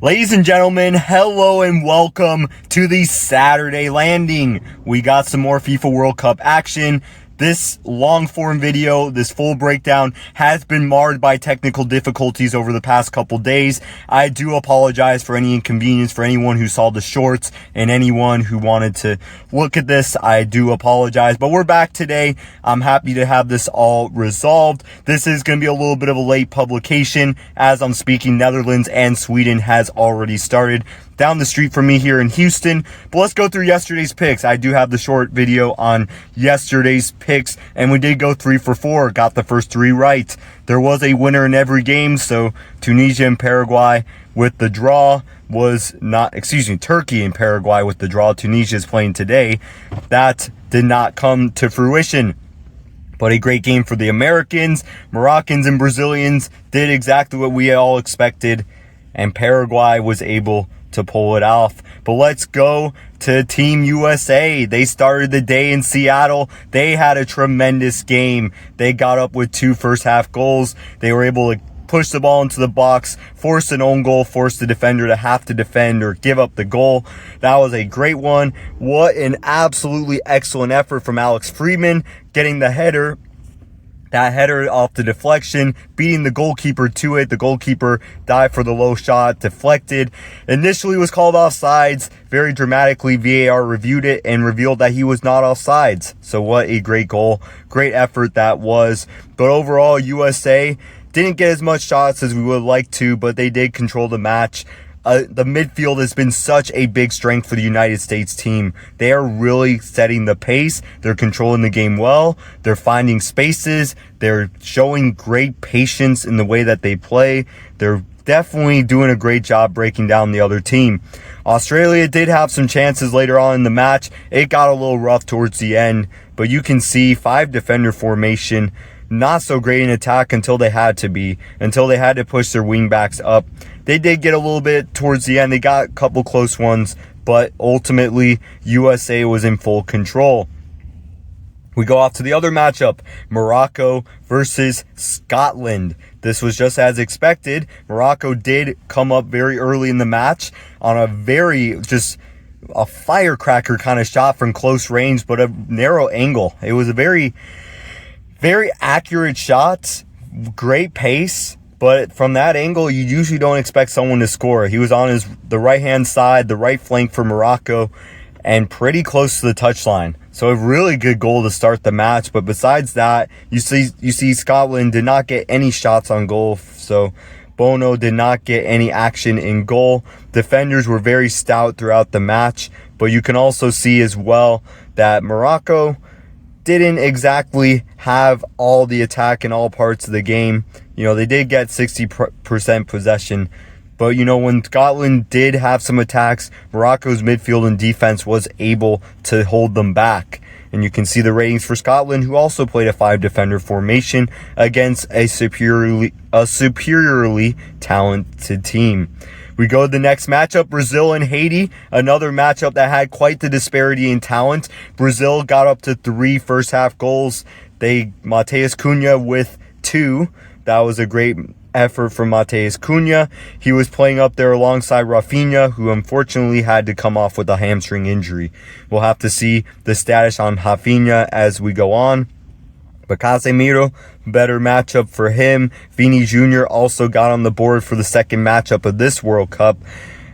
Ladies and gentlemen, hello and welcome to the Saturday Landing. We got some more FIFA World Cup action. This long form video, this full breakdown has been marred by technical difficulties over the past couple days. I do apologize for any inconvenience for anyone who saw the shorts and anyone who wanted to look at this. I do apologize, but we're back today. I'm happy to have this all resolved. This is going to be a little bit of a late publication. As I'm speaking, Netherlands and Sweden has already started down the street from me here in Houston. But let's go through yesterday's picks. I do have the short video on yesterday's picks, and we did go 3 for 4, got the first 3 right. There was a winner in every game, so Tunisia and Paraguay with the draw was not, Turkey and Paraguay with the draw. Tunisia is playing today. That did not come to fruition. But a great game for the Americans. Moroccans and Brazilians did exactly what we all expected, and Paraguay was able to pull it off. But let's go to Team USA. They started the day in Seattle. They had a tremendous game. They got up with 2 first half goals. They were able to push the ball into the box, force an own goal, force the defender to have to defend or give up the goal. That was a great one. What an absolutely excellent effort from Alex Freeman, getting the header. That header off the deflection, beating the goalkeeper to it. The goalkeeper dived for the low shot, deflected. Initially was called offsides. Very dramatically, VAR reviewed it and revealed that he was not offsides. So what a great goal. Great effort that was. But overall, USA didn't get as much shots as we would like to, but they did control the match. The midfield has been such a big strength for the United States team. They are really setting the pace. They're controlling the game well. They're finding spaces. They're showing great patience in the way that they play. They're definitely doing a great job breaking down the other team. Australia did have some chances later on in the match. It got a little rough towards the end, but you can see 5 defender formation. Not so great in attack until they had to be, until they had to push their wingbacks up. They did get a little bit towards the end. They got a couple close ones, but ultimately USA was in full control. We go off to the other matchup, Morocco versus Scotland. This was just as expected. Morocco did come up very early in the match on a firecracker kind of shot from close range, but a narrow angle. It was a very accurate shot, great pace, but from that angle, you usually don't expect someone to score. He was on the right-hand side, the right flank for Morocco, and pretty close to the touchline. So a really good goal to start the match. But besides that, you see Scotland did not get any shots on goal. So Bono did not get any action in goal. Defenders were very stout throughout the match. But you can also see as well that Morocco didn't exactly have all the attack in all parts of the game. They did get 60% possession. But, when Scotland did have some attacks, Morocco's midfield and defense was able to hold them back. And you can see the ratings for Scotland, who also played a 5-defender formation against a superiorly talented team. We go to the next matchup, Brazil and Haiti, another matchup that had quite the disparity in talent. Brazil got up to 3 first half goals. Matheus Cunha with 2. That was a great effort from Matheus Cunha. He was playing up there alongside Rafinha, who unfortunately had to come off with a hamstring injury. We'll have to see the status on Rafinha as we go on. But Casemiro, better matchup for him. Vini Jr. also got on the board for the second matchup of this World Cup.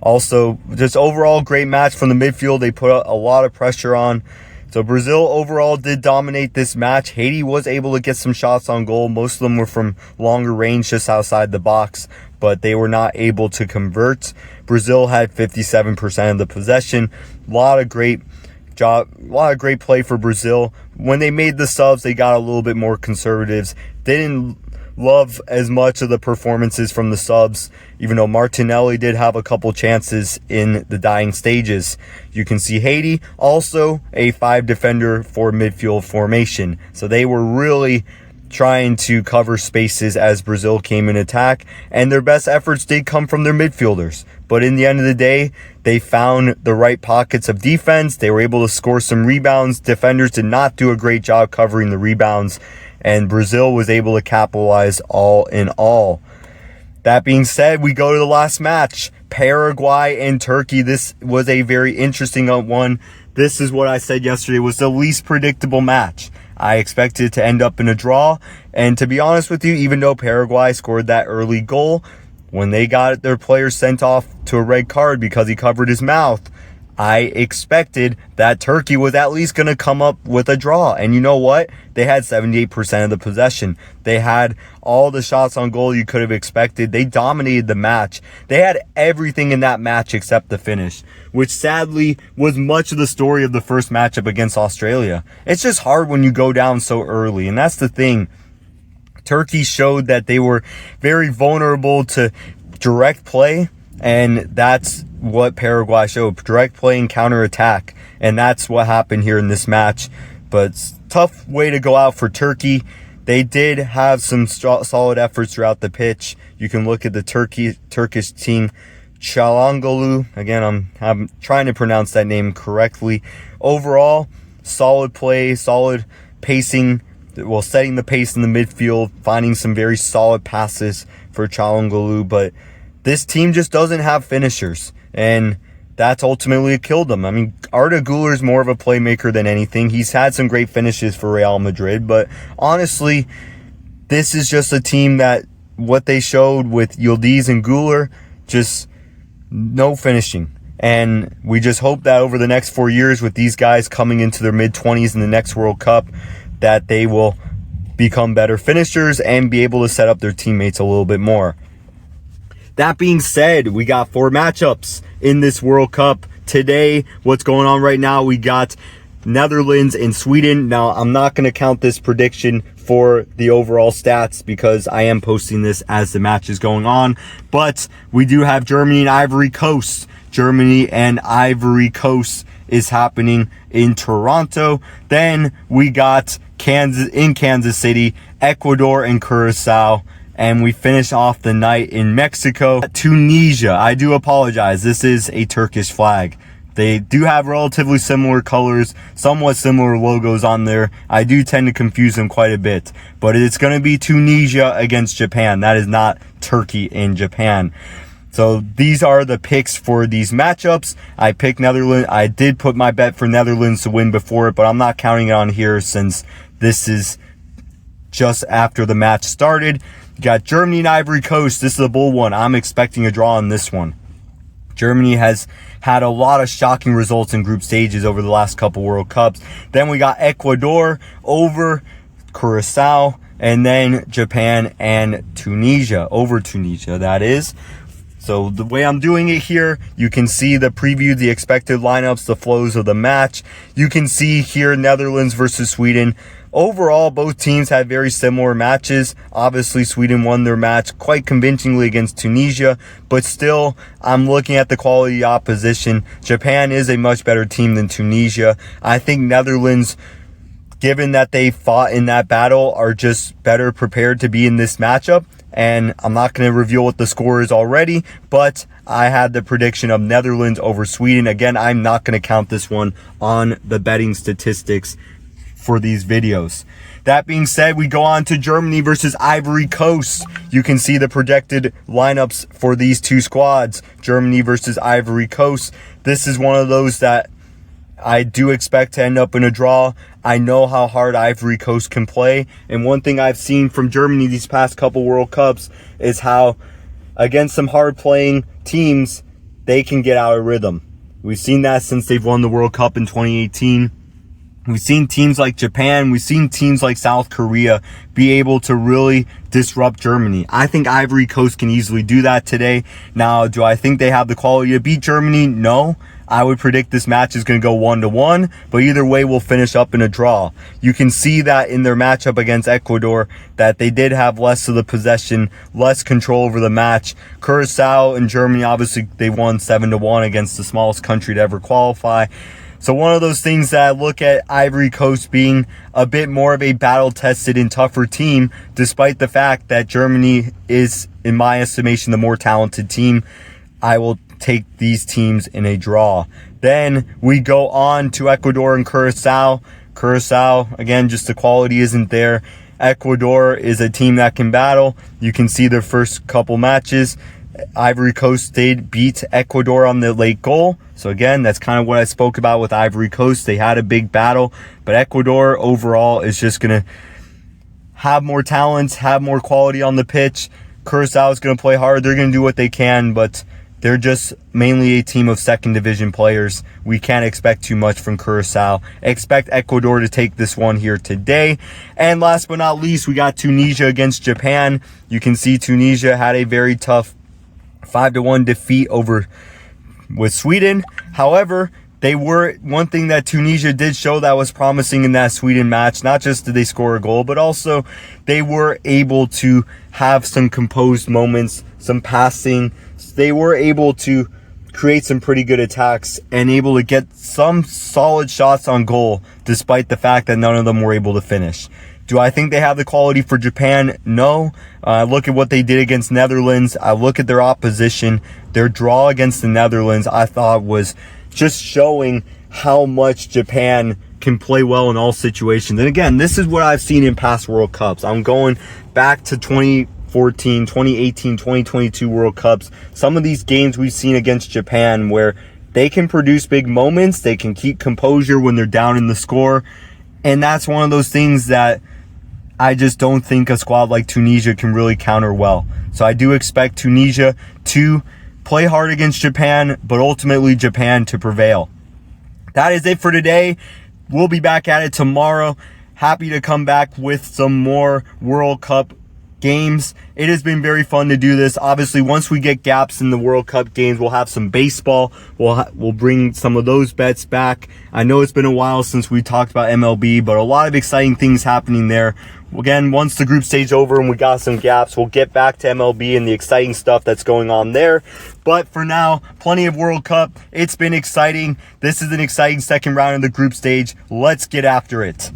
Also, just overall great match from the midfield. They put a lot of pressure on. So Brazil overall did dominate this match. Haiti was able to get some shots on goal. Most of them were from longer range just outside the box, but they were not able to convert. Brazil had 57% of the possession. A lot of great play for Brazil. When they made the subs, they got a little bit more conservatives. They didn't love as much of the performances from the subs, even though Martinelli did have a couple chances in the dying stages. You can see Haiti also a 5-defender for midfield formation. So they were really trying to cover spaces as Brazil came in attack, and their best efforts did come from their midfielders. But in the end of the day, they found the right pockets of defense. They were able to score some rebounds. Defenders did not do a great job covering the rebounds, and Brazil was able to capitalize all in all. That being said, we go to the last match, Paraguay and Turkey. This was a very interesting one. This is what I said yesterday was the least predictable match. I expected it to end up in a draw. And to be honest with you, even though Paraguay scored that early goal, when they got their player sent off to a red card because he covered his mouth, I expected that Turkey was at least going to come up with a draw. And you know what? They had 78% of the possession. They had all the shots on goal you could have expected. They dominated the match. They had everything in that match except the finish, which sadly was much of the story of the first matchup against Australia. It's just hard when you go down so early. And that's the thing. Turkey showed that they were very vulnerable to direct play. And that's what Paraguay showed, direct play and counterattack. And that's what happened here in this match. But tough way to go out for Turkey. They did have some solid efforts throughout the pitch. You can look at the Turkish team, Çalhanoğlu. Again, I'm trying to pronounce that name correctly. Overall, solid play, solid pacing. Well, setting the pace in the midfield, finding some very solid passes for Çalhanoğlu. But this team just doesn't have finishers, and that's ultimately killed them. I mean, Arda Güler is more of a playmaker than anything. He's had some great finishes for Real Madrid, but honestly, this is just a team that what they showed with Yildiz and Güler, just no finishing. And we just hope that over the next 4 years with these guys coming into their mid-20s in the next World Cup, that they will become better finishers and be able to set up their teammates a little bit more. That being said, we got 4 matchups in this World Cup. Today, what's going on right now, we got Netherlands and Sweden. Now, I'm not going to count this prediction for the overall stats because I am posting this as the match is going on. But we do have Germany and Ivory Coast. Germany and Ivory Coast is happening in Toronto. Then we got Kansas City, Ecuador and Curacao. And we finish off the night in Mexico. Tunisia, I do apologize. This is a Turkish flag. They do have relatively similar colors, somewhat similar logos on there. I do tend to confuse them quite a bit. But it's going to be Tunisia against Japan. That is not Turkey and Japan. So these are the picks for these matchups. I picked Netherlands. I did put my bet for Netherlands to win before it, but I'm not counting it on here since this is just after the match started. You got Germany and Ivory Coast. This is a bull one. I'm expecting a draw on this one. Germany has had a lot of shocking results in group stages over the last couple World Cups. Then we got Ecuador over Curacao, and then Japan and Tunisia, over Tunisia, that is. So the way I'm doing it here, you can see the preview, the expected lineups, the flows of the match. You can see here Netherlands versus Sweden. Overall, both teams had very similar matches. Obviously, Sweden won their match quite convincingly against Tunisia, but still, I'm looking at the quality opposition. Japan is a much better team than Tunisia. I think Netherlands, given that they fought in that battle, are just better prepared to be in this matchup. And I'm not going to reveal what the score is already, but I had the prediction of Netherlands over Sweden. Again, I'm not going to count this one on the betting statistics for these videos. That being said, we go on to Germany versus Ivory Coast. You can see the projected lineups for these two squads, Germany versus Ivory Coast. This is one of those that I do expect to end up in a draw. I know how hard Ivory Coast can play. And one thing I've seen from Germany these past couple World Cups is how against some hard playing teams, they can get out of rhythm. We've seen that since they've won the World Cup in 2018. We've seen teams like Japan, we've seen teams like South Korea be able to really disrupt Germany. I think Ivory Coast can easily do that today. Now, do I think they have the quality to beat Germany? No. I would predict this match is going to go 1-1, but either way we'll finish up in a draw. You can see that in their matchup against Ecuador that they did have less of the possession, less control over the match. Curacao and Germany, obviously they won 7-1 against the smallest country to ever qualify. So one of those things that I look at Ivory Coast being a bit more of a battle-tested and tougher team, despite the fact that Germany is, in my estimation, the more talented team. I will take these teams in a draw. Then we go on to Ecuador and Curacao. Curacao, again, just the quality isn't there. Ecuador is a team that can battle. You can see their first couple matches. Ivory Coast did beat Ecuador on the late goal. So again, that's kind of what I spoke about with Ivory Coast. They had a big battle, but Ecuador overall is just going to have more talent, have more quality on the pitch. Curacao is going to play hard. They're going to do what they can, but they're just mainly a team of second division players. We can't expect too much from Curacao. Expect Ecuador to take this one here today. And last but not least, we got Tunisia against Japan. You can see Tunisia had a very tough 5-1 defeat with Sweden. However, one thing that Tunisia did show that was promising in that Sweden match, not just did they score a goal, but also they were able to have some composed moments, some passing. They were able to create some pretty good attacks and able to get some solid shots on goal, despite the fact that none of them were able to finish. Do I think they have the quality for Japan? No. Look at what they did against Netherlands. I look at their opposition. Their draw against the Netherlands, I thought, was just showing how much Japan can play well in all situations. And again, this is what I've seen in past World Cups. I'm going back to 2014, 2018, 2022 World Cups. Some of these games we've seen against Japan where they can produce big moments. They can keep composure when they're down in the score. And that's one of those things that I just don't think a squad like Tunisia can really counter well. So I do expect Tunisia to play hard against Japan, but ultimately Japan to prevail. That is it for today. We'll be back at it tomorrow. Happy to come back with some more World Cup games. It has been very fun to do this. Obviously, once we get gaps in the World Cup games, we'll have some baseball. We'll bring some of those bets back. I know it's been a while since we talked about MLB, but a lot of exciting things happening there. Again, once the group stage over and we got some gaps, we'll get back to MLB and the exciting stuff that's going on there. But for now, plenty of World Cup. It's been exciting. This is an exciting second round of the group stage. Let's get after it.